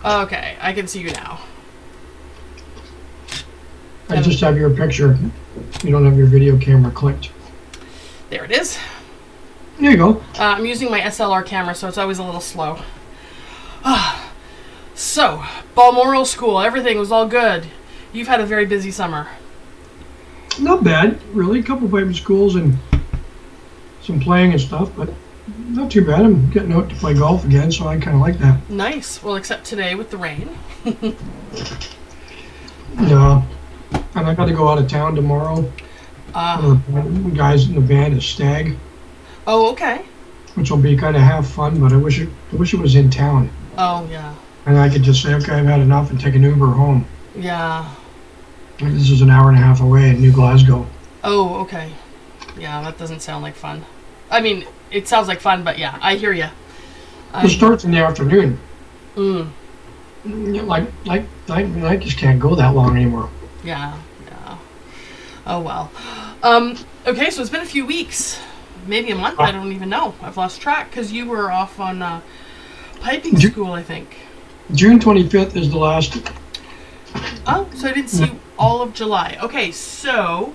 Okay, I can see you now. I just have your picture. You don't have your video camera clicked. There it is. There you go. I'm using my SLR camera, so it's always a little slow. So, Balmoral School, everything was all good. You've had a very busy summer. Not bad, really. A couple of private schools and some playing and stuff, but not too bad. I'm getting out to play golf again, so I kind of like that. Nice. Well, except today with the rain. Yeah. And I got to go out of town tomorrow. One of the guys in the band is Stag. Oh, okay. Which will be kind of half fun, but I wish it was in town. Oh, yeah. And I could just say, okay, I've had enough and take an Uber home. Yeah. This is an hour and a half away in New Glasgow. Oh, okay. Yeah, that doesn't sound like fun. I mean, it sounds like fun, but yeah, I hear you. It starts in the afternoon. Mm. I just can't go that long anymore. Yeah. Oh, well. Okay, so it's been a few weeks. Maybe a month, I don't even know. I've lost track because you were off on piping school, I think. June 25th is the last. Oh, so I didn't see all of July. Okay, so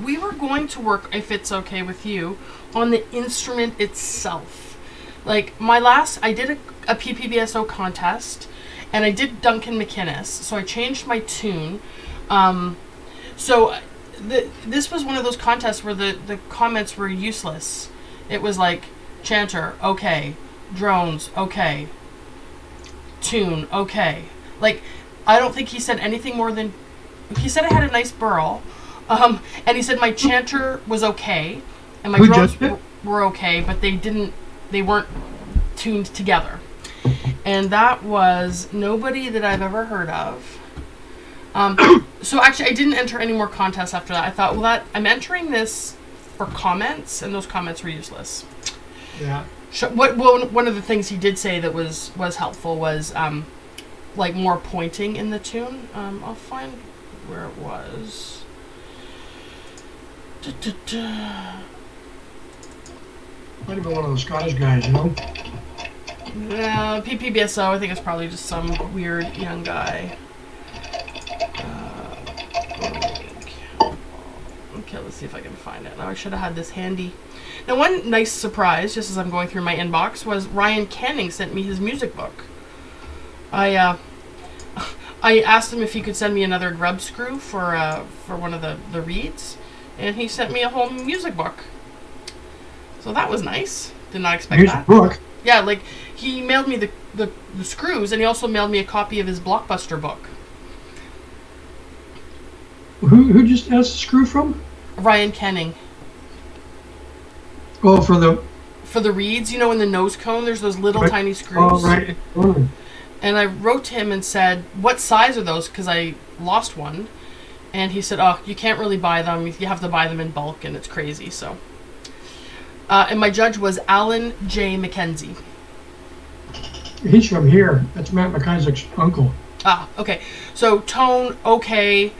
we were going to work, if it's okay with you, on the instrument itself. Like, I did a PPBSO contest, and I did Duncan McInnes, so I changed my tune. This was one of those contests where the comments were useless. It was like, chanter, okay. Drones, okay. Tune, okay. Like, I don't think he said anything more than... He said I had a nice burl, and he said my chanter was okay, and my drones were okay, but they weren't tuned together. And that was nobody that I've ever heard of. So actually, I didn't enter any more contests after that. I thought, well, I'm entering this for comments, and those comments were useless. Yeah. One of the things he did say that was helpful was like more pointing in the tune. I'll find where it was. Might have been one of those Scottish guys, you know? PPBSO, I think it's probably just some weird young guy. Okay, let's see if I can find it. Now, I should have had this handy. Now, one nice surprise, just as I'm going through my inbox, was Ryan Canning sent me his music book. I asked him if he could send me another grub screw for one of the reeds, and he sent me a whole music book. So that was nice. Did not expect that. Book? Yeah, like, he mailed me the screws, and he also mailed me a copy of his Blockbuster book. Who just asked the screw from? Ryan Canning. Oh, for the reeds, you know, in the nose cone, there's those little tiny screws. Oh, right. Oh. And I wrote to him and said, what size are those? Because I lost one. And he said, oh, you can't really buy them. You have to buy them in bulk, and it's crazy, so. And my judge was Alan J. McKenzie. He's from here. That's Matt McIsaac's uncle. Ah, okay. So, tone, okay.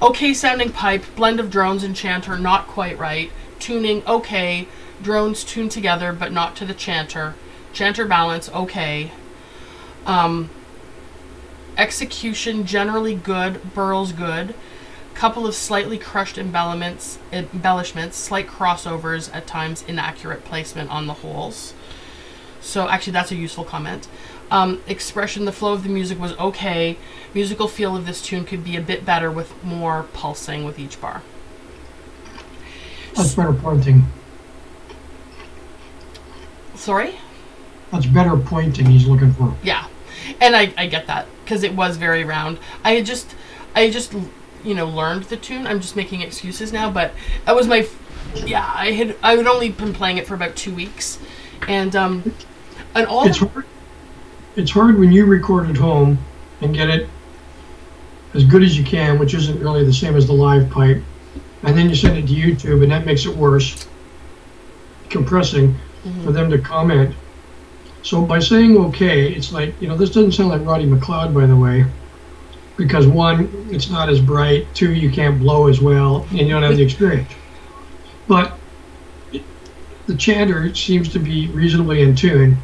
Okay sounding pipe, blend of drones and chanter, not quite right. Tuning, okay. Drones tuned together, but not to the chanter. Chanter balance, okay. Execution, generally good. Burls, good. Couple of slightly crushed embellishments, slight crossovers, at times inaccurate placement on the holes. So actually that's a useful comment. Expression, the flow of the music was okay. Musical feel of this tune could be a bit better with more pulsing with each bar. That's better pointing. Sorry? That's better pointing he's looking for. Yeah. And I get that, because it was very round. I just learned the tune. I'm just making excuses now, but that was I had only been playing it for about 2 weeks. And all it's hard when you record at home and get it as good as you can, which isn't really the same as the live pipe, and then you send it to YouTube, and that makes it worse, compressing, for them to comment. So by saying okay, it's like, this doesn't sound like Roddy McLeod, by the way, because one, it's not as bright, two, you can't blow as well, and you don't have the experience. But the chanter seems to be reasonably in tune,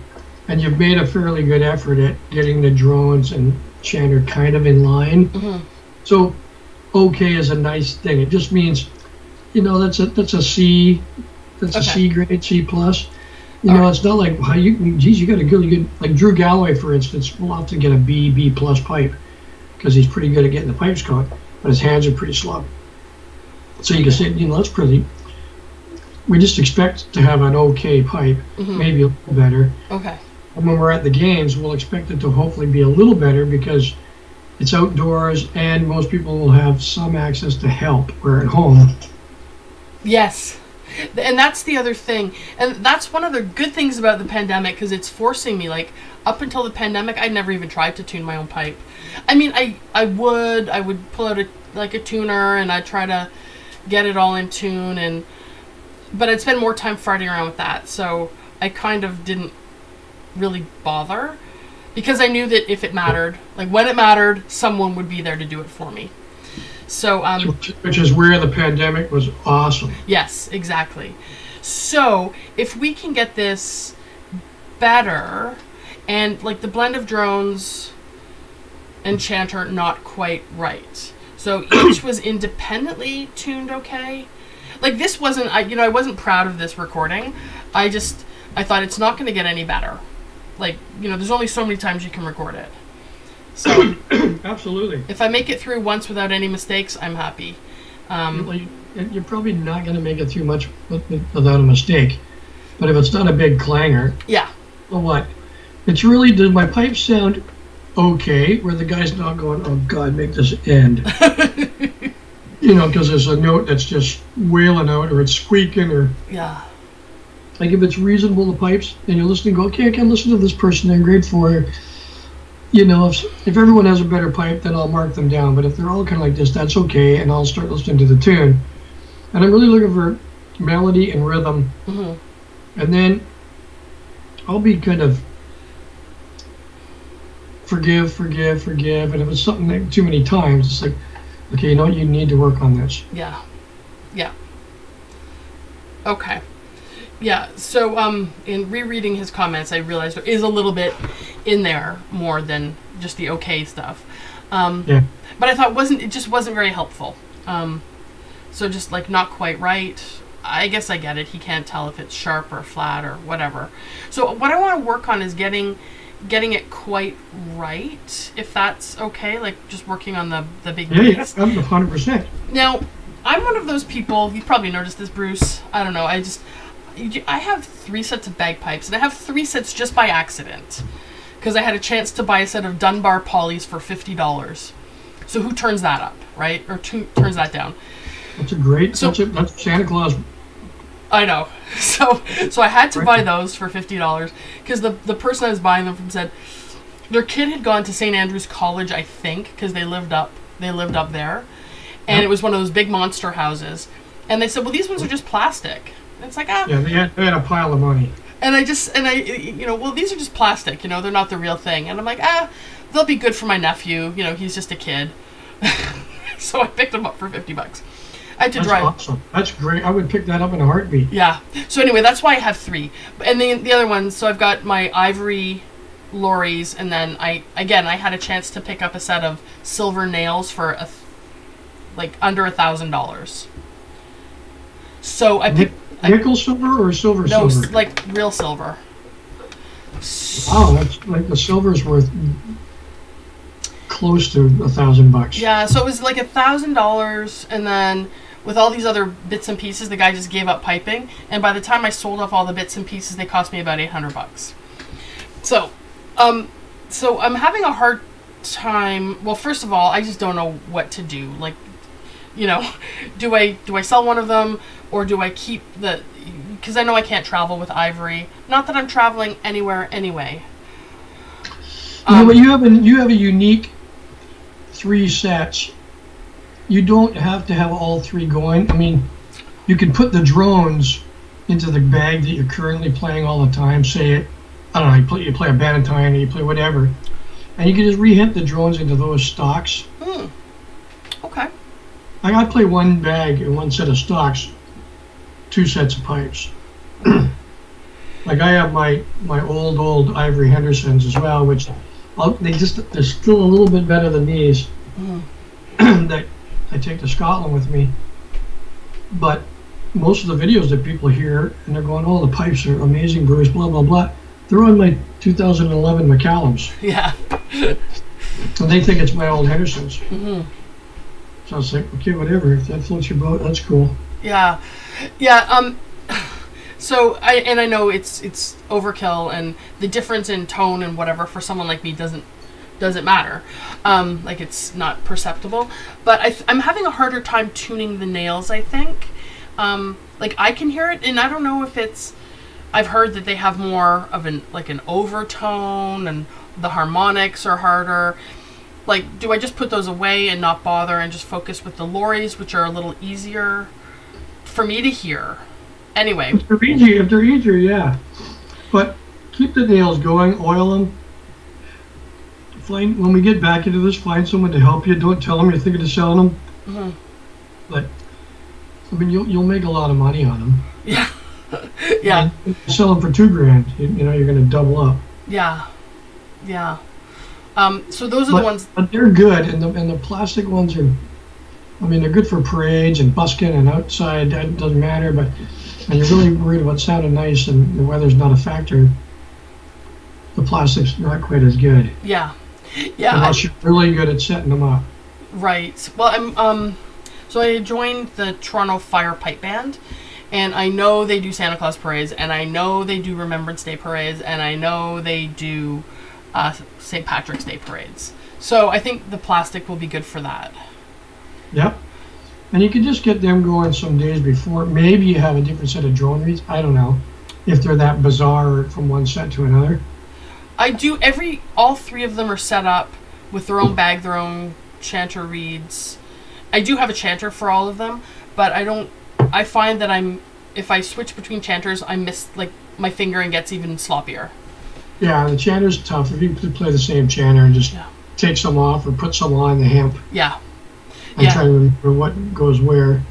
and you've made a fairly good effort at getting the drones and chanter kind of in line. Mm-hmm. So, okay is a nice thing. It just means, that's a C, that's a C grade, C plus. It's not like how you got a really good, like Drew Galloway, for instance, will often get a B plus pipe because he's pretty good at getting the pipes caught, but his hands are pretty slow. So you can say, that's pretty. We just expect to have an okay pipe, maybe a little better. Okay. And when we're at the games, we'll expect it to hopefully be a little better because it's outdoors and most people will have some access to help. Where at home. Yes. And that's the other thing. And that's one of the good things about the pandemic, because it's forcing me, like, up until the pandemic, I never even tried to tune my own pipe. I mean, I would pull out a tuner and I'd try to get it all in tune, but I'd spend more time farting around with that. So I kind of didn't really bother because I knew that if it mattered, like when it mattered, someone would be there to do it for me. So, which is where the pandemic was awesome. Yes, exactly. So if we can get this better, and like the blend of drones and chanter not quite right. So each was independently tuned okay. Like this wasn't, I wasn't proud of this recording. I thought it's not going to get any better. Like, there's only so many times you can record it. So absolutely. If I make it through once without any mistakes, I'm happy. You're probably not going to make it through much without a mistake. But if it's not a big clanger, yeah. Well, what? It's really, does my pipe sound okay, where the guy's not going, oh God, make this end. Because there's a note that's just wailing out, or it's squeaking, or yeah. Like if it's reasonable, the pipes, and you're listening, go, okay, I can listen to this person in grade 4. If everyone has a better pipe, then I'll mark them down. But if they're all kind of like this, that's okay, and I'll start listening to the tune. And I'm really looking for melody and rhythm. Mm-hmm. And then I'll be kind of forgive. And if it's something like too many times, it's like, okay, you need to work on this. Yeah. Okay. Yeah, so in rereading his comments, I realized there is a little bit in there more than just the okay stuff. Yeah. But I thought it just wasn't very helpful. So just like not quite right. I guess I get it. He can't tell if it's sharp or flat or whatever. So what I want to work on is getting it quite right, if that's okay, like just working on the big piece. Yeah, 100%. Now, I'm one of those people, you probably noticed this, Bruce. I don't know, I have 3 sets of bagpipes, and I have 3 sets just by accident, because I had a chance to buy a set of Dunbar Polys for $50. So who turns that up, right? Or turns that down? That's a great, that's Santa Claus. I know. So I had to buy those for $50, because the person I was buying them from said their kid had gone to St. Andrews College, I think, because they lived up there, and it was one of those big monster houses, and they said, well, these ones are just plastic. And it's like, yeah, they had a pile of money. And well, these are just plastic, they're not the real thing. And I'm like, they'll be good for my nephew, he's just a kid. So I picked them up for $50. I had to drive. That's awesome. That's great. I would pick that up in a heartbeat. Yeah. So anyway, that's why I have 3. And the other ones, so I've got my ivory lorries, and then I had a chance to pick up a set of silver nails for under $1,000. So I picked nickel silver or silver? No, silver? like real silver. Wow, that's like the silver's worth close to $1,000. Yeah, so it was like $1,000, and then with all these other bits and pieces, the guy just gave up piping, and by the time I sold off all the bits and pieces, they cost me about $800. So I'm having a hard time. Well, first of all, I just don't know what to do. Like, do I sell one of them, or do I keep because I know I can't travel with ivory. Not that I'm traveling anywhere anyway. But you have a unique 3 sets. You don't have to have all 3 going. I mean, you can put the drones into the bag that you're currently playing all the time. Say, I don't know, you play a Bannatyne, or you play whatever, and you can just re-hit the drones into those stocks. Okay. I play 1 bag and 1 set of stocks, 2 sets of pipes. Like I have my old Ivory Hendersons as well, which they're still a little bit better than these that I take to Scotland with me. But most of the videos that people hear and they're going, "Oh, the pipes are amazing, Bruce," blah blah blah. They're on my 2011 McCallums, Yeah. and they think it's my old Hendersons. Hmm. So I was like, okay, whatever. If that floats your boat, that's cool. Yeah. Yeah. So I know it's overkill, and the difference in tone and whatever for someone like me doesn't matter. Like it's not perceptible, but I'm having a harder time tuning the nails. I think, like I can hear it, and I don't know if it's. I've heard that they have more of an overtone, and the harmonics are harder. Like, do I just put those away and not bother, and just focus with the Lories, which are a little easier for me to hear? Anyway. If they're easier, yeah. But keep the nails going, oil them. When we get back into this, find someone to help you. Don't tell them you're thinking of selling them. Mm-hmm. But I mean, you'll make a lot of money on them. Yeah. Yeah. And sell them for $2,000. You know, you're going to double up. Yeah. Yeah. So those are the ones. But they're good, and the plastic ones are. I mean, they're good for parades and busking and outside. That doesn't matter. But when you're really worried about sounding nice and the weather's not a factor, the plastic's not quite as good. Yeah. Yeah. Unless you're really good at setting them up. Right. Well, so I joined the Toronto Fire Pipe Band, and I know they do Santa Claus parades, and I know they do Remembrance Day parades, and I know they do St. Patrick's Day parades. So I think the plastic will be good for that. Yep. And you can just get them going some days before. Maybe you have a different set of drone reeds. I don't know if they're that bizarre from one set to another. I do all three of them are set up with their own bag, their own chanter reeds. I do have a chanter for all of them, but I find that if I switch between chanters, I miss, like, my fingering gets even sloppier. Yeah, the chanter's tough. If you could play the same chanter and just take some off or put some on the hemp. Yeah. I'm trying to remember what goes where.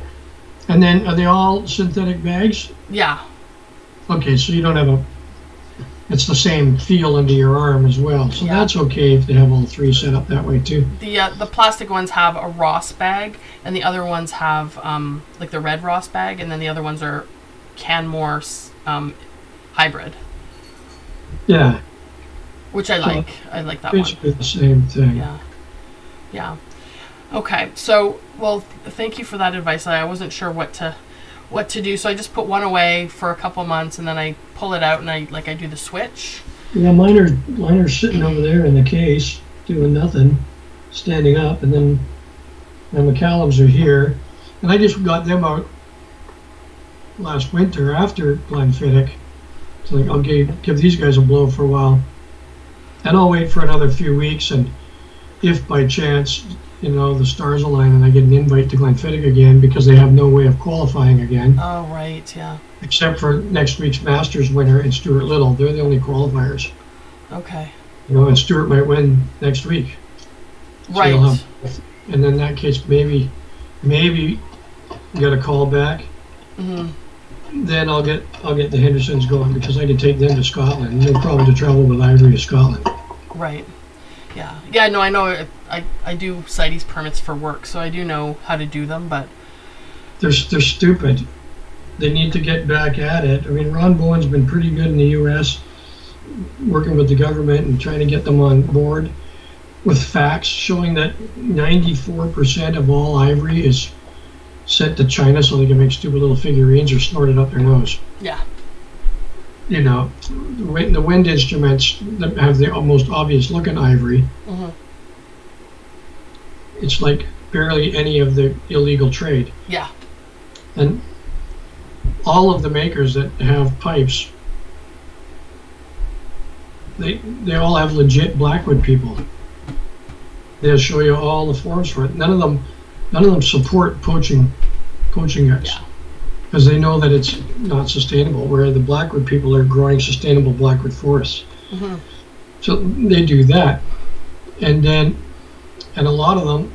And then, are they all synthetic bags? Yeah. Okay, so you don't have it's the same feel under your arm as well. So that's okay if they have all three set up that way too. The plastic ones have a Ross bag, and the other ones have like the red Ross bag, and then the other ones are Canmore hybrid. Yeah. Which I like. I like that basically one. The same thing. Yeah. Yeah. Okay. So, well, thank you for that advice. I wasn't sure what to do, so I just put one away for a couple months, and then I pull it out and I do the switch. Yeah, mine are sitting over there in the case doing nothing, standing up, and then my McCallums are here, and I just got them out last winter after Glenfiddich. So like, I'll give these guys a blow for a while, and I'll wait for another few weeks, and if by chance, you know, the stars align and I get an invite to Glenfiddich again, because they have no way of qualifying again. Oh, right, yeah. Except for next week's Masters winner and Stuart Little. They're the only qualifiers. Okay. You know, and Stuart might win next week. Right. So and in that case, maybe get a call back. Mm-hmm. Then I'll get the Hendersons going, because I can take them to Scotland. No problem to travel with Ivory to Scotland. Right. Yeah. Yeah, no, I know. I do CITES permits for work, so I do know how to do them, but they're stupid. They need to get back at it. I mean, Ron Bowen's been pretty good in the U.S. working with the government and trying to get them on board with facts showing that 94% of all ivory is sent to China so they can make stupid little figurines or snort it up their nose. Yeah. You know, the wind instruments that have the most obvious looking ivory, mm-hmm. It's like barely any of the illegal trade. Yeah. And all of the makers that have pipes, they all have legit Blackwood people. They'll show you all the forms for it. None of them support poaching guys. Yeah. Because they know that it's not sustainable, where the Blackwood people are growing sustainable Blackwood forests. Mm-hmm. So they do that. And a lot of them,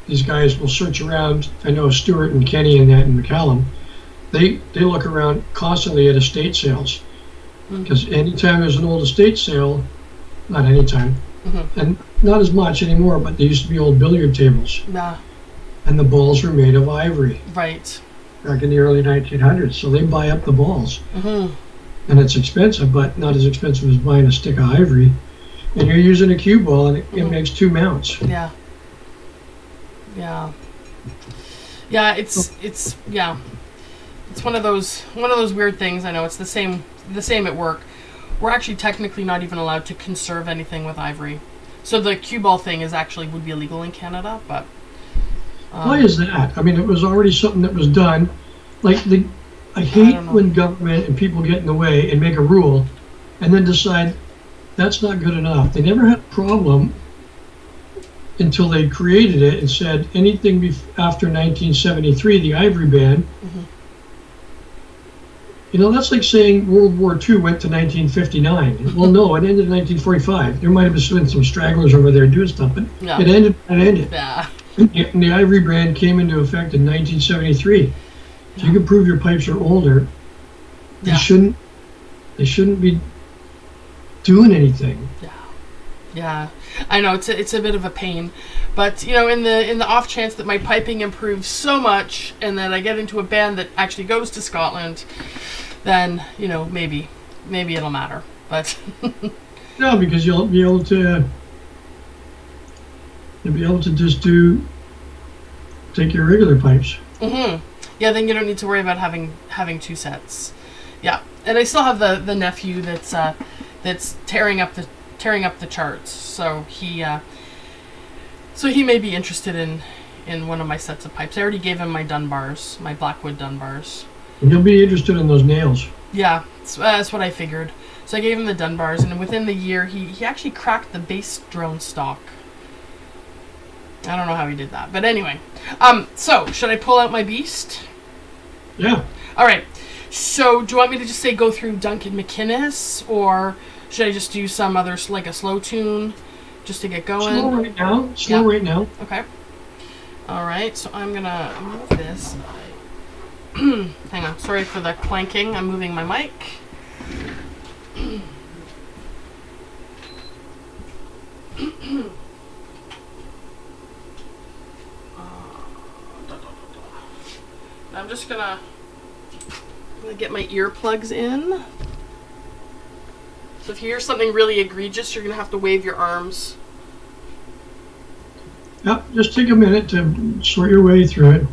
these guys will search around. I know Stuart and Kenny and that and McCallum, they look around constantly at estate sales. Because anytime there's an old estate sale, not anytime, and not as much anymore, but there used to be old billiard tables, Yeah. and the balls were made of ivory Right. back in the early 1900s. So they buy up the balls, Mm-hmm. and it's expensive, but not as expensive as buying a stick of ivory. And you're using a cue ball, and it makes two mounts. Yeah. Yeah. Yeah. It's yeah. It's one of those weird things. I know it's the same at work. We're actually technically not even allowed to conserve anything with ivory. So the cue ball thing would be illegal in Canada, but Why is that? I mean, it was already something that was done. Like I hate don't know. when government and people get in the way and make a rule, and then decide that's not good enough. They never had a problem until they created it and said anything after 1973, the ivory ban. You know, that's like saying World War II went to 1959. Well, no, it ended in 1945. There might have been some stragglers over there doing stuff, but Yeah. it ended. Yeah. And the ivory ban came into effect in 1973. So you can prove your pipes are older. They Yeah. shouldn't be doing anything. Yeah, I know it's a bit of a pain, but you know, in the off chance that my piping improves so much and that I get into a band that actually goes to Scotland, then you know maybe it'll matter. But No, because you'll be able to just take your regular pipes. yeah, then you don't need to worry about having two sets. Yeah, and I still have the nephew that's tearing up the charts. So he may be interested in one of my sets of pipes. I already gave him my Dunbars, my Blackwood Dunbars. And you'll be interested in those nails. Yeah, that's what I figured. So I gave him the Dunbars, and within the year, he actually cracked the base drone stock. I don't know how he did that, but anyway. So should I pull out my beast? Yeah. All right. So do you want me to just say go through Duncan McInnes, or should I just do some other, like a slow tune, just to get going? Slow right now. Yeah. Right now. Okay. All right. So I'm gonna move this. Hang on. Sorry for the clanking. I'm moving my mic. I'm just gonna get my earplugs in. So if you hear something really egregious, you're gonna have to wave your arms. Yep. Just take a minute to sort your way through it.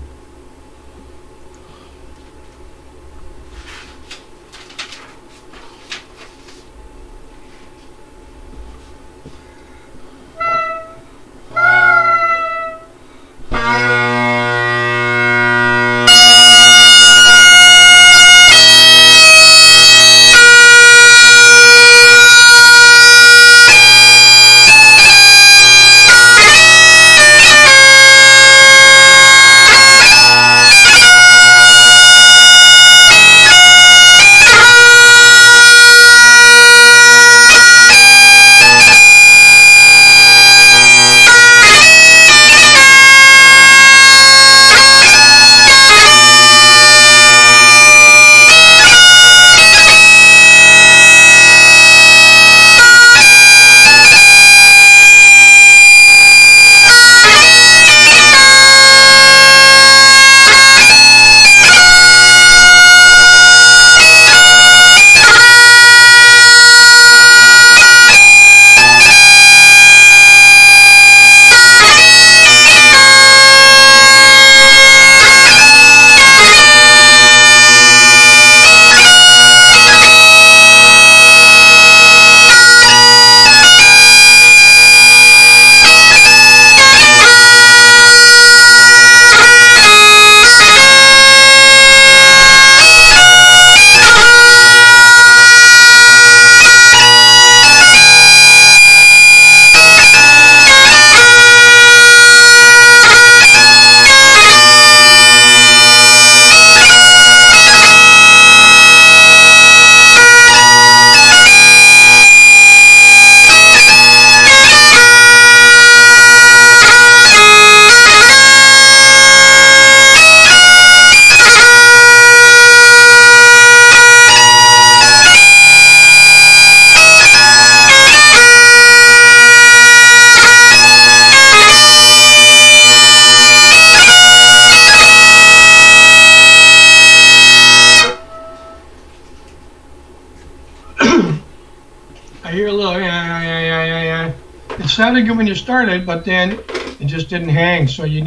hear a little, yeah. It sounded good when you started, but then it just didn't hang. So you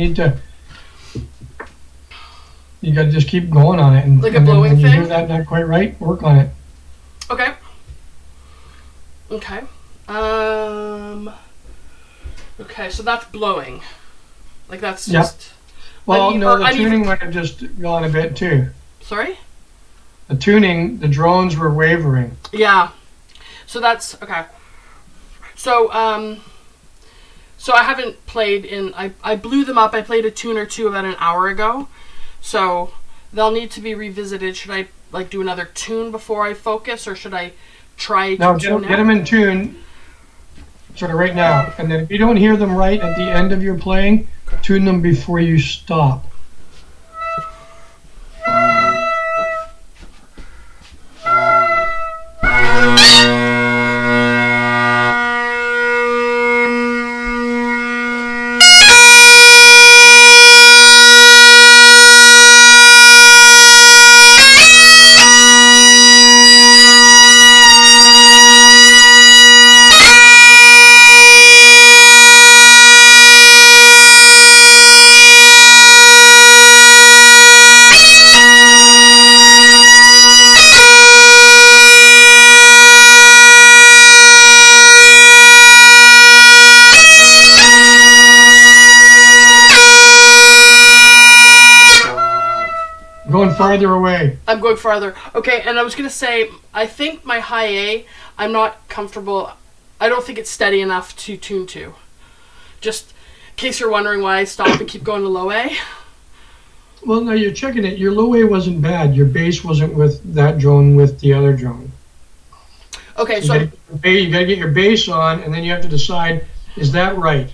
got to just keep going on it. And, Like a and then blowing when you thing? hear that not quite right, work on it. Okay. Okay. Okay, so that's blowing. Like that's Yep. just. Well, no, the uneven- tuning might have just gone a bit too. Sorry? The tuning, the drones were wavering. Yeah. So that's okay. So so I haven't played in I blew them up. I played a tune or two about an hour ago. So they'll need to be revisited. Should I like do another tune before I focus, or should I try to Now tune get them in tune sort of right now. And then if you don't hear them right at the end of your playing, tune them before you stop. Going farther away. I'm going farther. Okay, and I was gonna say, I think my high A, I'm not comfortable. I don't think it's steady enough to tune to. Just in case you're wondering why I stop and keep going to low A. Well, no, you're checking it. Your low A wasn't bad. Your bass wasn't with that drone, with the other drone. Okay, So you got to get your bass on, and then you have to decide, is that right?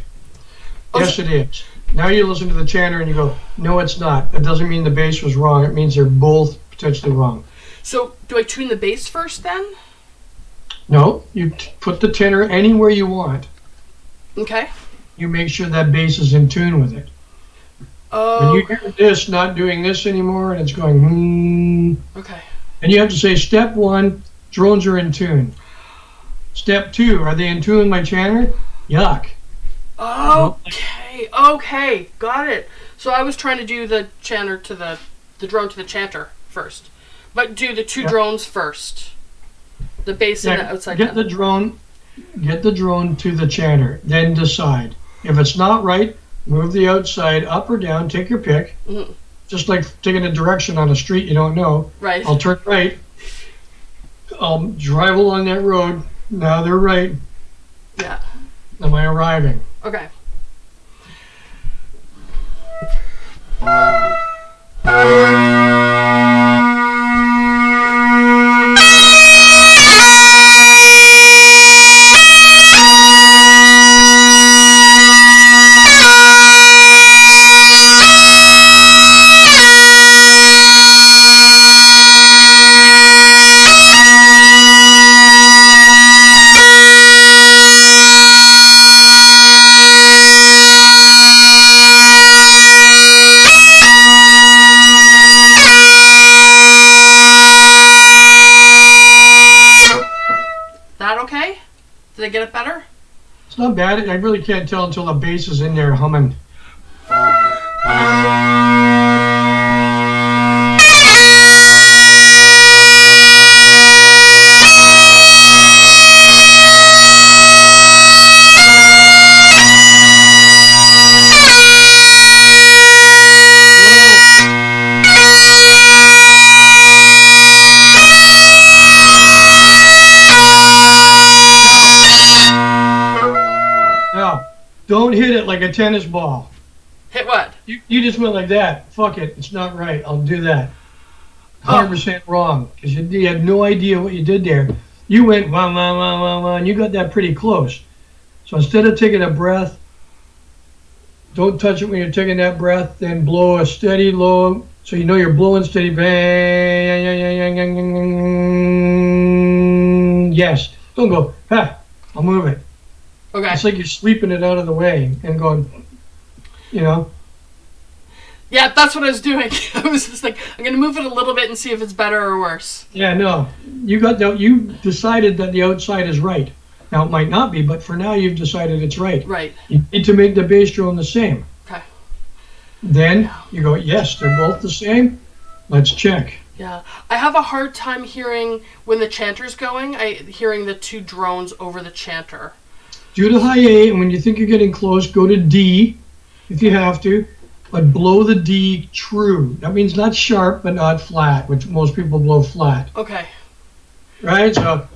Oh, Yes, it is. Now you listen to the chanter and you go, no, it's not. That doesn't mean the bass was wrong. It means they're both potentially wrong. so do I tune the bass first then? No, you put the tenor anywhere you want. Okay. You make sure that bass is in tune with it. When Oh, you hear this not doing this anymore and it's going, okay. and you have to say, step one, drones are in tune. Step two, are they in tune, my chanter? Yuck. Okay, got it. So I was trying to do the chanter to the drone to the chanter first, but do the two Yep. drones first. The bass and the outside. Get the drone to the chanter, then decide. If it's not right, move the outside up or down, take your pick. Mhm. Just like taking a direction on a street you don't know. Right. I'll turn right. I'll drive along that road. Now they're right. Yeah. Am I arriving? Okay. That okay? Did I get it better? It's not bad. I really can't tell until the bass is in there humming. Now, don't hit it like a tennis ball. Hit what? You just went like that. Fuck it. It's not right. I'll do that. 100% wrong. Because you had no idea what you did there. You went wah, wah, wah, wah, wah, and you got that pretty close. So instead of taking a breath, don't touch it when you're taking that breath, then blow a steady low, so you know you're blowing steady. Bang. Yes. Don't go, ha, I'll move it. Okay. It's like you're sweeping it out of the way and going, you know. Yeah, that's what I was doing. I was just like, I'm gonna move it a little bit and see if it's better or worse. Yeah, no. You decided that the outside is right. Now, it might not be, but for now, you've decided it's right. Right. You need to make the base drone the same. Okay. Then you go, yes, they're both the same. Let's check. Yeah. I have a hard time hearing when the chanter's going, hearing the two drones over the chanter. Do the high A, and when you think you're getting close, go to D if you have to, but blow the D true. That means not sharp, but not flat, which most people blow flat. Okay. Right? So.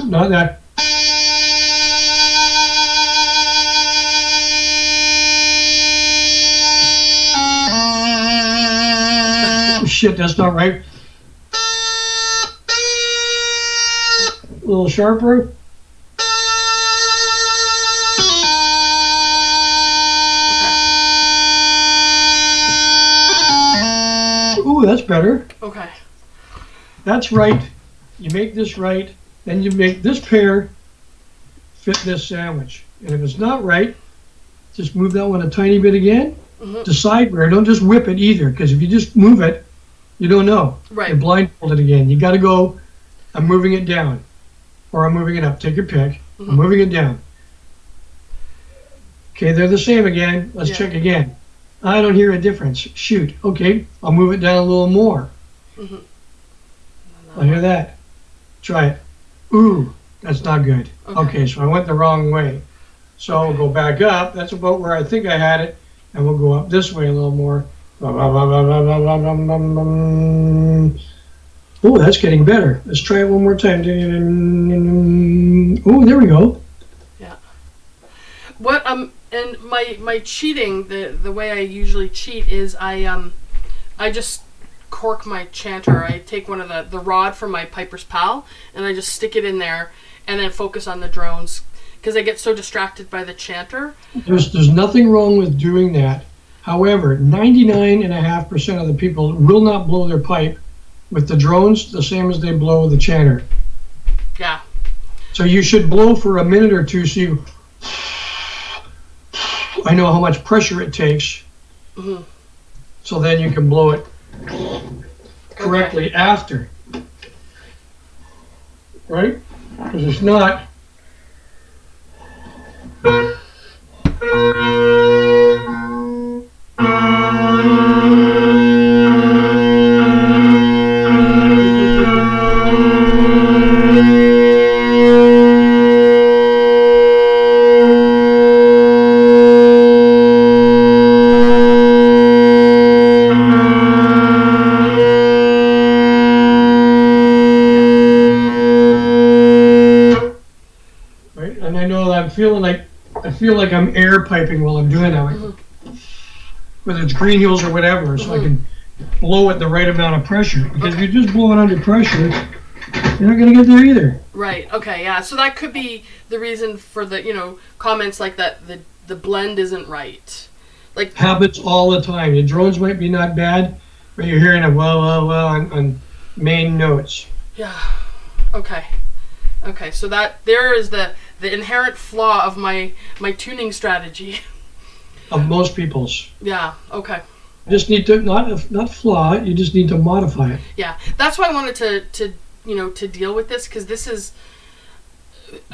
Not that. Shit, that's not right. A little sharper. Ooh, that's better. Okay. That's right. You make this right, then you make this pair fit this sandwich. And if it's not right, just move that one a tiny bit again. Decide where. Don't just whip it either, because if you just move it, you don't know. Right. You're blindfolded again. You got to go, I'm moving it down, or I'm moving it up. Take your pick. I'm moving it down. Okay, they're the same again. Let's check again. I don't hear a difference. Shoot. Okay, I'll move it down a little more. I hear that. Try it. Ooh, that's not good. Okay, so I went the wrong way. So I'll go back up. That's about where I think I had it. And we'll go up this way a little more. Oh, that's getting better. Let's try it one more time. Oh, there we go. Yeah. What and my cheating, the way I usually cheat is I just cork my chanter. I take one of the rod from my Piper's Pal and I just stick it in there and then focus on the drones because I get so distracted by the chanter. There's nothing wrong with doing that. However, 99.5% of the people will not blow their pipe with the drones the same as they blow the chanter. Yeah. So you should blow for a minute or two so you... I know how much pressure it takes. So then you can blow it correctly after. Right? Because it's not... I feel like I'm air piping while I'm doing that, whether it's Green Hills or whatever, so I can blow at the right amount of pressure. Because if you just blow it under pressure, you're not going to get there either. Right. Okay. Yeah. So that could be the reason for the comments like that. The blend isn't right. Like happens all the time. Your drones might be not bad, but you're hearing a well on main notes. Yeah. Okay. Okay. So that there is the inherent flaw of my tuning strategy. Of most people's. Yeah. Okay. You just need to not flaw it. You just need to modify it. Yeah. That's why I wanted to deal with this because this is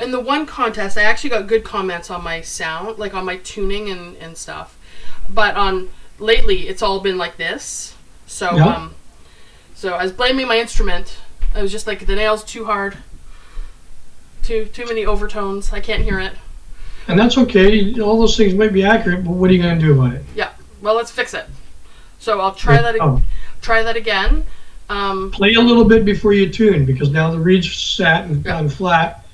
in the one contest. I actually got good comments on my sound, like on my tuning and stuff. But lately, it's all been like this. So so I was blaming my instrument. I was just like the nail's too hard. Too many overtones. I can't hear it. And that's okay. All those things might be accurate, but what are you going to do about it? Yeah. Well, let's fix it. So I'll try that. Try that again. Play a little bit before you tune, because now the reed's sat and gone flat.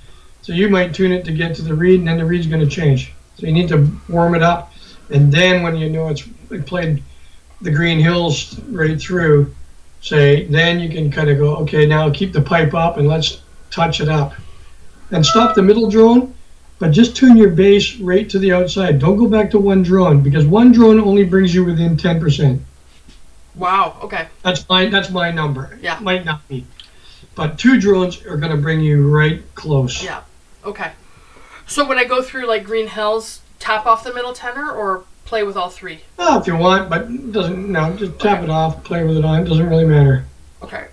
So you might tune it to get to the reed, and then the reed's going to change. So you need to warm it up, and then when you know it played the Green Hills right through, then you can kind of go, okay, now keep the pipe up and let's touch it up. And stop the middle drone, but just tune your bass right to the outside. Don't go back to one drone, because one drone only brings you within 10%. Wow, okay. That's my number. Yeah. It might not be. But two drones are going to bring you right close. Yeah, okay. So when I go through like Green Hills, tap off the middle tenor or play with all three. Oh, if you want, but it doesn't. No, just tap it off, play with it on. It doesn't really matter. Okay.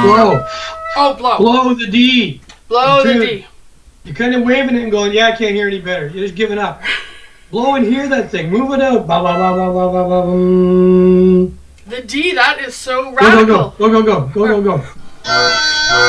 Blow. Oh, blow. Blow the D. Blow the Dude. D. You're kind of waving it and going, yeah, I can't hear any better. You're just giving up. Blow and hear that thing. Move it out. Ba, ba, ba, ba, ba, ba, ba, mm. The D, that is so Go, radical. go, go. Go, go, go. Go, go, go.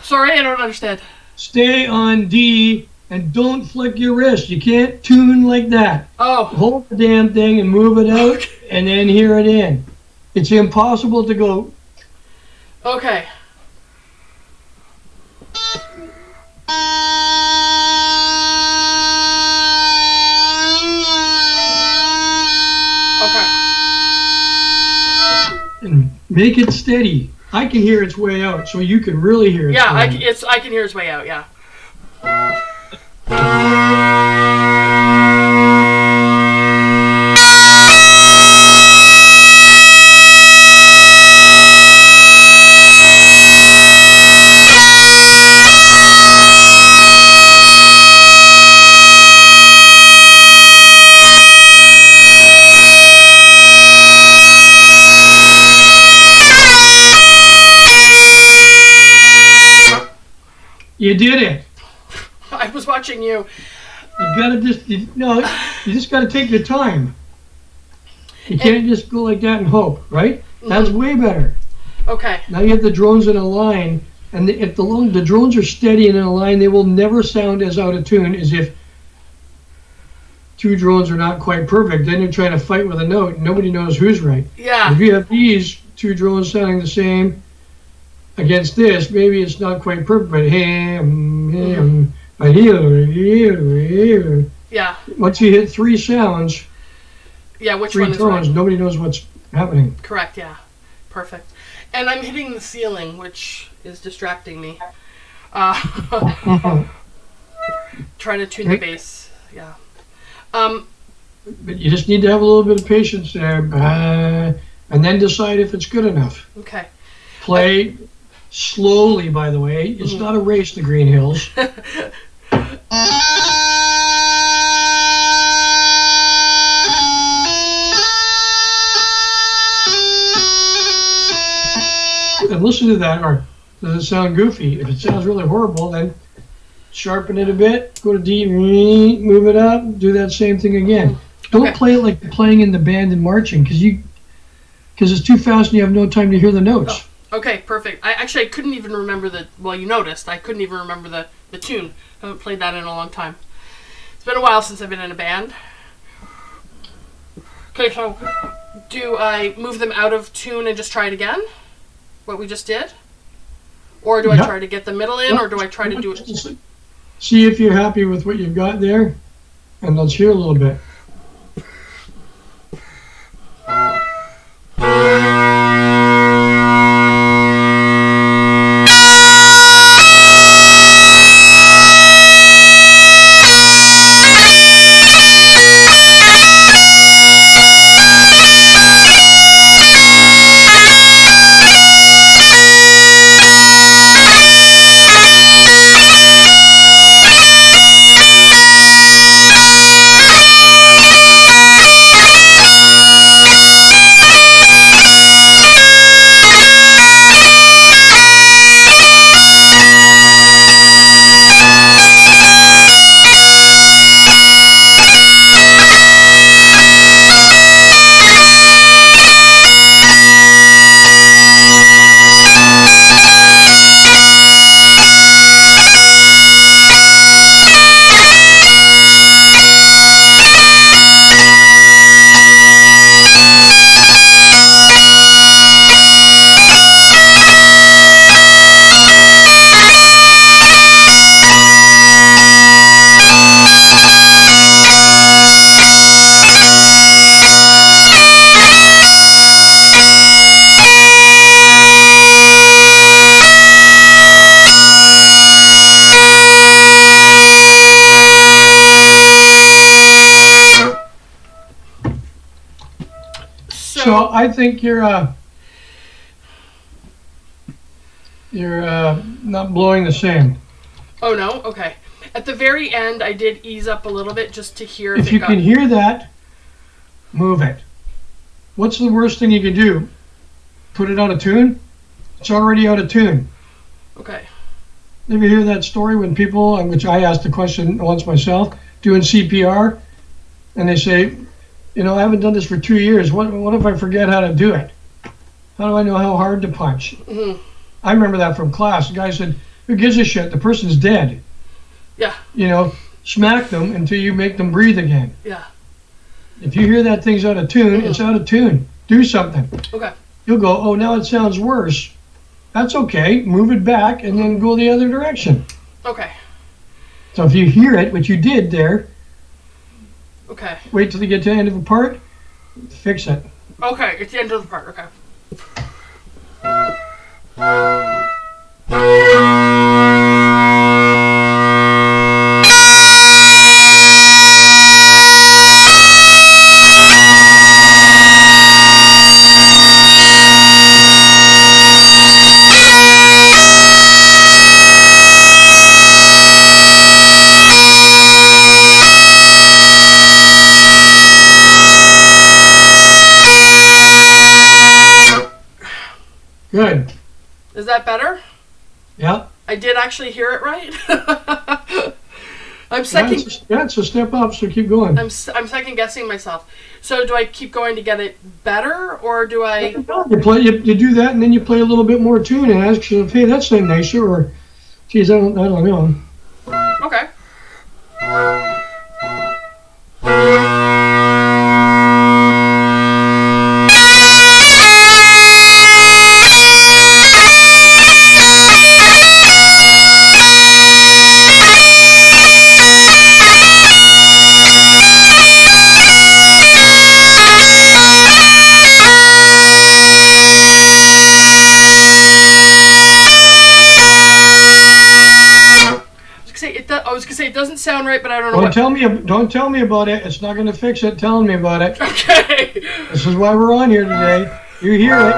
Sorry, I don't understand. Stay on D and don't flick your wrist. You can't tune like that. Oh, Hold the damn thing and move it out and then hear it in. It's impossible to go. okay. Okay. And make it steady. I can hear its way out, so you can really hear it. Yeah, I can hear his way out, yeah. You did it. I was watching you. You gotta you just gotta take your time. You can't just go like that and hope, right? That's way better. Okay. Now you have the drones in a line, and if the drones are steady and in a line, they will never sound as out of tune as if two drones are not quite perfect. Then you're trying to fight with a note, and nobody knows who's right. Yeah. If you have these two drones sounding the same against this, maybe it's not quite perfect, but Yeah. once you hit three sounds, Yeah, which three one is tones, right? nobody knows what's happening. Correct, yeah. Perfect. And I'm hitting the ceiling, which is distracting me. Trying to tune the bass. Yeah. But you just need to have a little bit of patience there, and then decide if it's good enough. Okay. Play slowly, by the way. It's not a race, the Green Hills. and listen to that. Or does it sound goofy? If it sounds really horrible, then sharpen it a bit. Go to D, move it up. Do that same thing again. Don't play it like you're playing in the band and marching, because it's too fast and you have no time to hear the notes. Oh, okay, perfect. I couldn't even remember you noticed, I couldn't even remember the tune. I haven't played that in a long time. It's been a while since I've been in a band. Okay, so do I move them out of tune and just try it again? What we just did? Or do I try to get the middle in, or do I try to do it? See if you're happy with what you've got there, and let's hear a little bit. So I think you're not blowing the same. Oh no? Okay. At the very end, I did ease up a little bit just to hear if you can hear that, move it. What's the worst thing you can do? Put it out of tune? It's already out of tune. Okay. Ever hear that story when people, which I asked the question once myself, doing CPR, and they say, I haven't done this for 2 years. What if I forget how to do it? How do I know how hard to punch? Mm-hmm. I remember that from class. The guy said, who gives a shit? The person's dead. Yeah. Smack them until you make them breathe again. Yeah. If you hear that thing's out of tune, it's out of tune. Do something. Okay. You'll go, oh, now it sounds worse. That's okay. Move it back and then go the other direction. Okay. So if you hear it, which you did there, okay. Wait till you get to the end of a part, fix it. Okay, it's the end of the part, okay. Good. Is that better? Yeah. I did actually hear it right. I'm That's a step up, so keep going. I'm second guessing myself. So do I keep going to get it better, or do I? You do that, and then you play a little bit more tune and ask yourself, hey, that's not nicer, or, geez, I don't know. Okay. I was gonna say it doesn't sound right, but I don't know. Don't tell me about it. It's not gonna fix it. Telling me about it. Okay. This is why we're on here today. You hear it.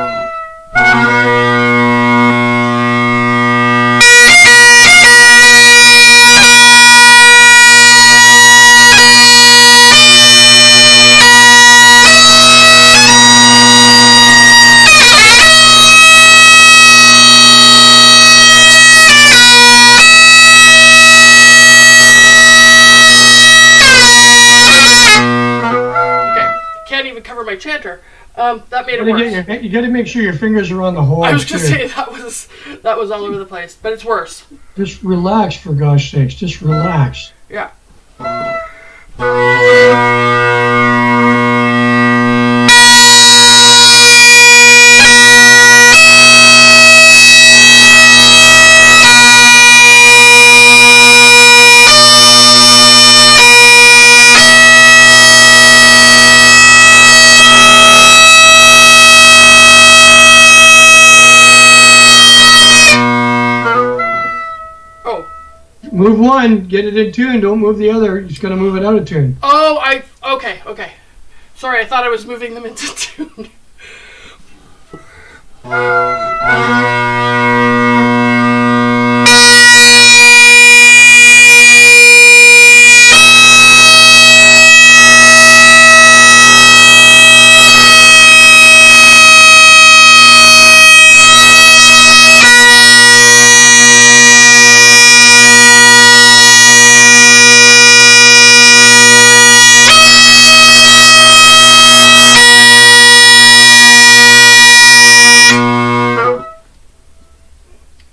even cover my chanter. That made it worse. You got to make sure your fingers are on the hole. I was going to say that was all over the place, but it's worse. Just relax, for gosh sakes. Just relax. Yeah. Move one, get it in tune. Don't move the other. You're just going to move it out of tune. Oh, okay. Sorry, I thought I was moving them into tune.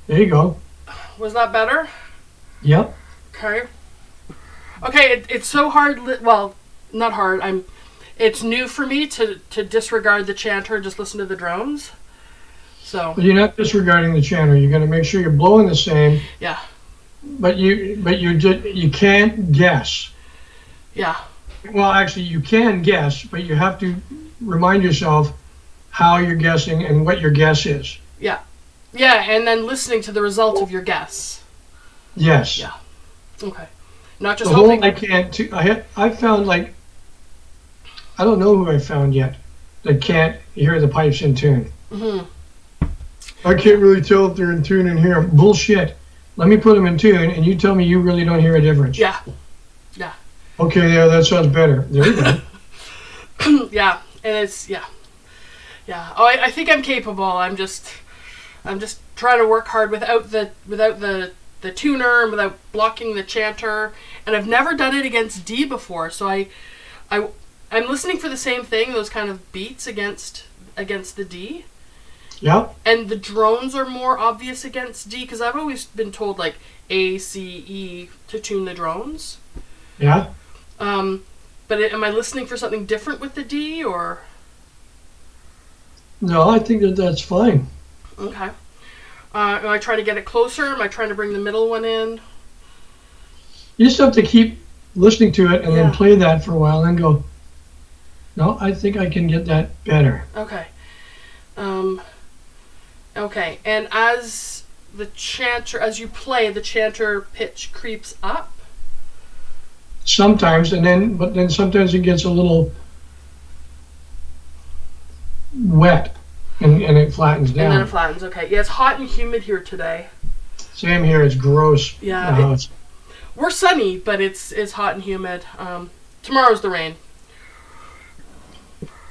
There you go. Was that better? Yep. Okay. Okay, it's so hard. Well, not hard. It's new for me to disregard the chanter and just listen to the drones. So. But you're not disregarding the chanter. You're going to make sure you're blowing the same. Yeah. But you can't guess. Yeah. Well, actually, you can guess, but you have to remind yourself how you're guessing and what your guess is. Yeah. Yeah, and then listening to the result of your guess. Yes. Yeah. Okay. Not just the hoping. Whole I can't. I found like I don't know who I found yet that can't hear the pipes in tune. Mm-hmm. I can't really tell if they're in tune in here. Bullshit. Let me put them in tune, and you tell me you really don't hear a difference. Yeah. Yeah. Okay, yeah, that sounds better. There you go. Yeah, and it's yeah. Oh, I think I'm capable. I'm just trying to work hard without the tuner and without blocking the chanter. And I've never done it against D before, so I'm listening for the same thing, those kind of beats against the D. Yeah. And the drones are more obvious against D, because I've always been told like A, C, E to tune the drones. Yeah. But am I listening for something different with the D, or? No, I think that's fine. Okay. Am I trying to get it closer? Am I trying to bring the middle one in? You just have to keep listening to it and then play that for a while and go, no, I think I can get that better. Okay. Okay, and as you play, the chanter pitch creeps up? Sometimes, but then sometimes it gets a little wet and it flattens down. And then it flattens, okay. Yeah, it's hot and humid here today. Same here, it's gross. Yeah. We're sunny, but it's hot and humid. Tomorrow's the rain.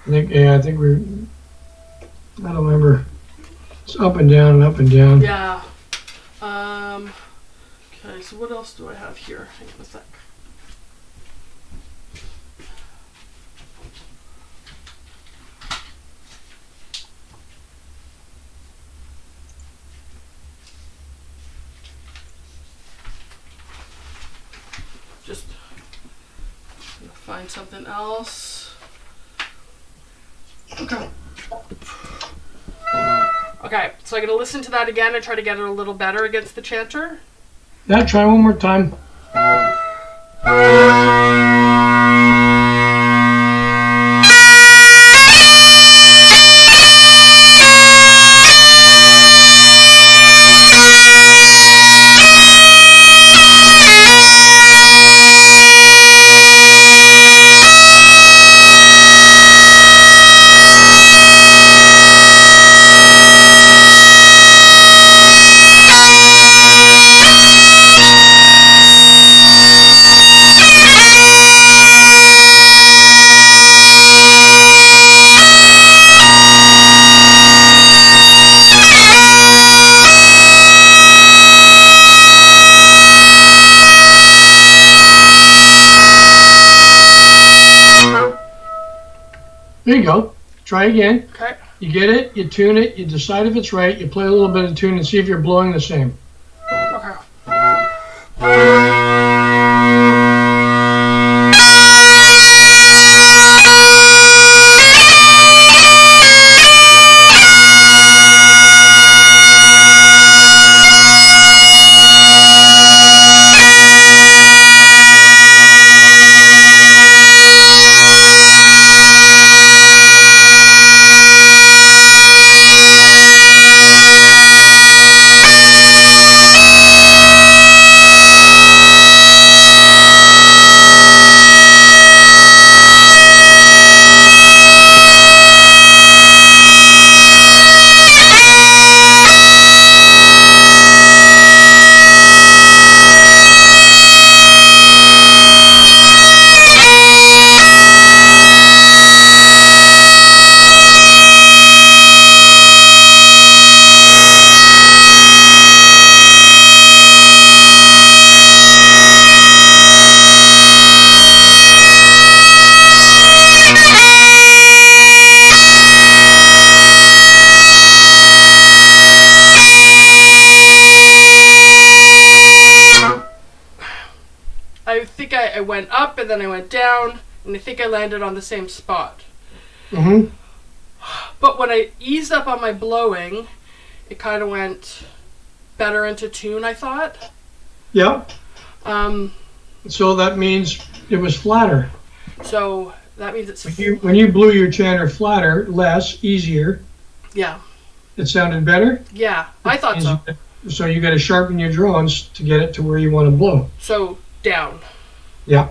I think I don't remember. It's up and down and up and down. Yeah. Okay, so what else do I have here? Hang on a sec. Just gonna find something else. Okay, so I'm going to listen to that again and try to get it a little better against the chanter. Yeah, try one more time. There you go. Try again. Okay. You get it, you tune it, you decide if it's right, you play a little bit of tune and see if you're blowing the same. Okay. I think I went up and then I went down, and I think I landed on the same spot. Mm-hmm. But when I eased up on my blowing, it kind of went better into tune, I thought. Yeah. Um, So that means it was flatter. so that means it's... When you blew your chanter flatter, less, easier, Yeah. it sounded better. Yeah, I thought so. So you got to sharpen your drones to get it to where you want to blow. So, down. Yeah.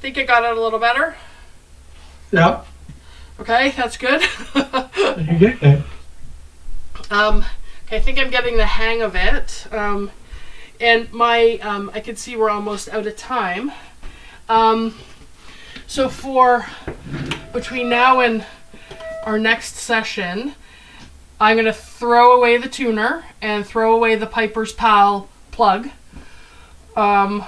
Think I got it a little better. Yeah. Okay, that's good. You get that. Okay, I think I'm getting the hang of it. And my, I can see we're almost out of time. So for between now and our next session, I'm going to throw away the tuner and throw away the Piper's Pal plug. And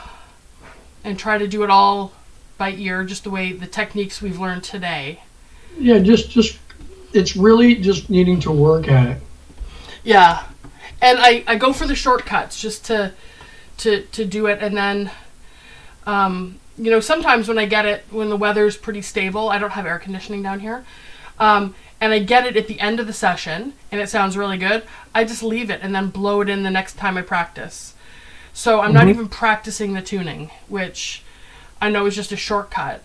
try to do it all by ear, just the way the techniques we've learned today. Yeah, just it's really just needing to work at it. Yeah, and I go for the shortcuts just to do it, and then you know, sometimes when I get it when the weather's pretty stable, I don't have air conditioning down here, and I get it at the end of the session and it sounds really good, I just leave it and then blow it in the next time I practice. So I'm not even practicing the tuning, which I know is just a shortcut.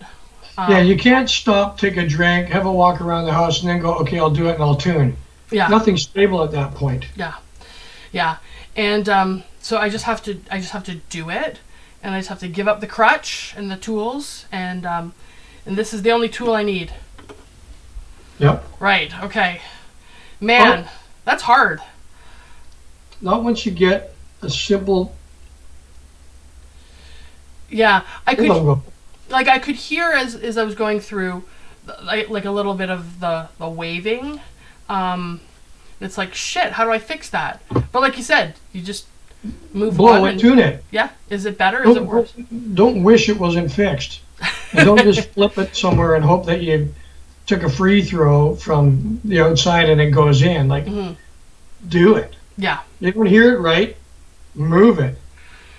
Yeah, you can't stop, take a drink, have a walk around the house, and then go, okay, I'll do it and I'll tune. Yeah. Nothing's stable at that point. Yeah, and so I just have to do it, and I just have to give up the crutch and the tools, and this is the only tool I need. Yep. Right. Okay. Man, that's hard. Not once you get a simple. Yeah, I could. Go. Like I could hear as I was going through, like a little bit of the waving. It's like, shit, how do I fix that? But like you said, you just move blow on it, tune it. Yeah, is it better? Is it worse? Don't wish it wasn't fixed. And don't just flip it somewhere and hope that you took a free throw from the outside and it goes in. Like, do it. Yeah. You don't hear it right, move it.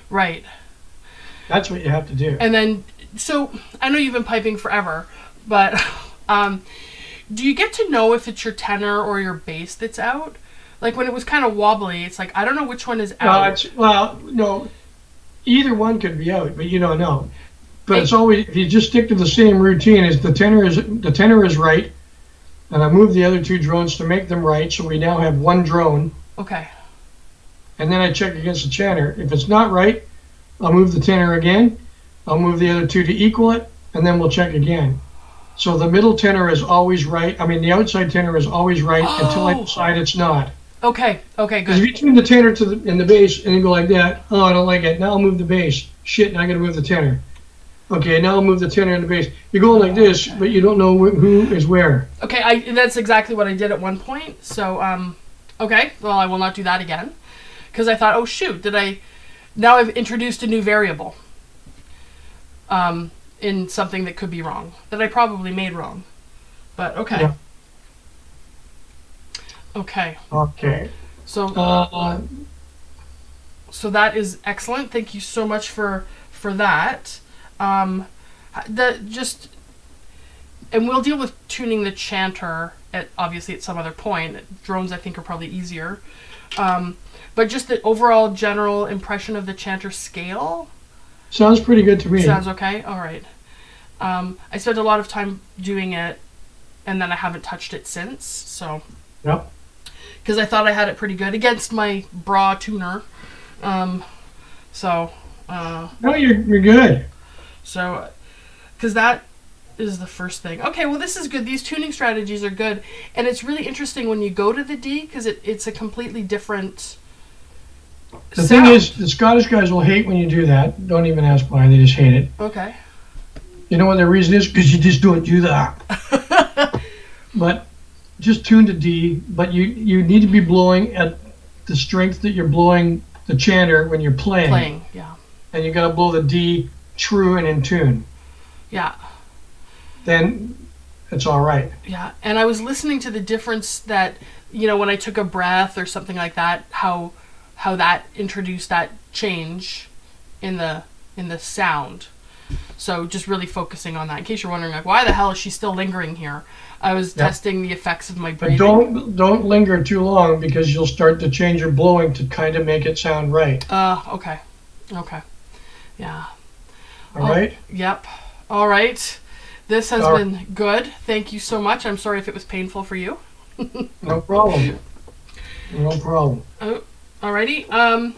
Right. That's what you have to do. And then, so I know you've been piping forever, but do you get to know if it's your tenor or your bass that's out? Like when it was kind of wobbly, it's like I don't know which one is out. No, either one could be out, but you don't know. But Hey. it's always, if you just stick to the same routine, is the tenor is right, and I move the other two drones to make them right, so we now have one drone, Okay. and then I check against the chanter. If it's not right, I'll move the tenor again, I'll move the other two to equal it, and then we'll check again. So the middle tenor is always right. I mean, the outside tenor is always right until I Oh. decide it's not. Okay. Okay. Because if Good. you tune the tenor to in the bass and then go like that, oh, I don't like it. Now I'll move the bass. Shit, now I got to move the tenor. Okay, now I'll move the tenor and the bass. You're going like this, but you don't know who is where. Okay. That's exactly what I did at one point. So okay. Well, I will not do that again because I thought, oh shoot, now I've introduced a new variable. In something that could be wrong, that I probably made wrong. But okay. Yeah. Okay. Okay. So so that is excellent. Thank you so much for that. And we'll deal with tuning the chanter obviously at some other point. Drones I think are probably easier. But just the overall general impression of the chanter scale. Sounds pretty good to me. Sounds okay? All right. I spent a lot of time doing it, and then I haven't touched it since. So, Yep. because I thought I had it pretty good against my bra tuner. So, No, you're good. so, because that is the first thing. Okay, well, this is good. These tuning strategies are good, and it's really interesting when you go to the D because it's a completely different. The thing is, the Scottish guys will hate when you do that. Don't even ask why. They just hate it. Okay. You know what the reason is? Because you just don't do that. But just tune to D. But you need to be blowing at the strength that you're blowing the chanter when you're playing. Yeah. And you got to blow the D true and in tune. Yeah. Then it's all right. Yeah, and I was listening to the difference that, when I took a breath or something like that, how that introduced that change in the sound. So just really focusing on that. In case you're wondering, like, why the hell is she still lingering here? I was testing the effects of my breathing. But don't linger too long because you'll start to change your blowing to kind of make it sound right. Okay. Yeah. All right? Yep. All right. This has All been good. Thank you so much. I'm sorry if it was painful for you. No problem. No problem. Alrighty.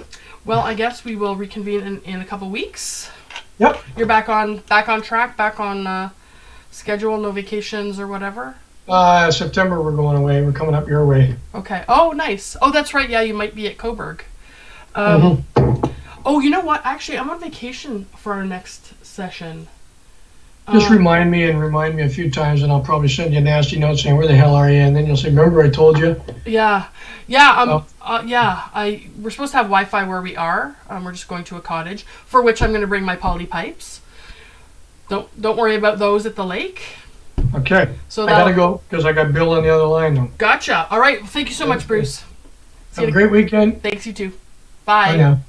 Well, I guess we will reconvene in a couple weeks. Yep. You're back on track, back on schedule, no vacations or whatever. September we're going away. We're coming up your way. Okay. Oh, nice. Oh, that's right. Yeah, you might be at Coburg. Mhm. Oh, you know what? Actually, I'm on vacation for our next session. Just remind me a few times, and I'll probably send you a nasty note saying, "Where the hell are you?" And then you'll say, "Remember I told you?" Yeah. We're supposed to have Wi-Fi where we are. We're just going to a cottage for which I'm going to bring my poly pipes. Don't worry about those at the lake. Okay. So I gotta go because I got Bill on the other line though. Gotcha. All right. Well, thank you so much, Bruce. Have a great weekend. Thanks, you too. Bye Bye. now.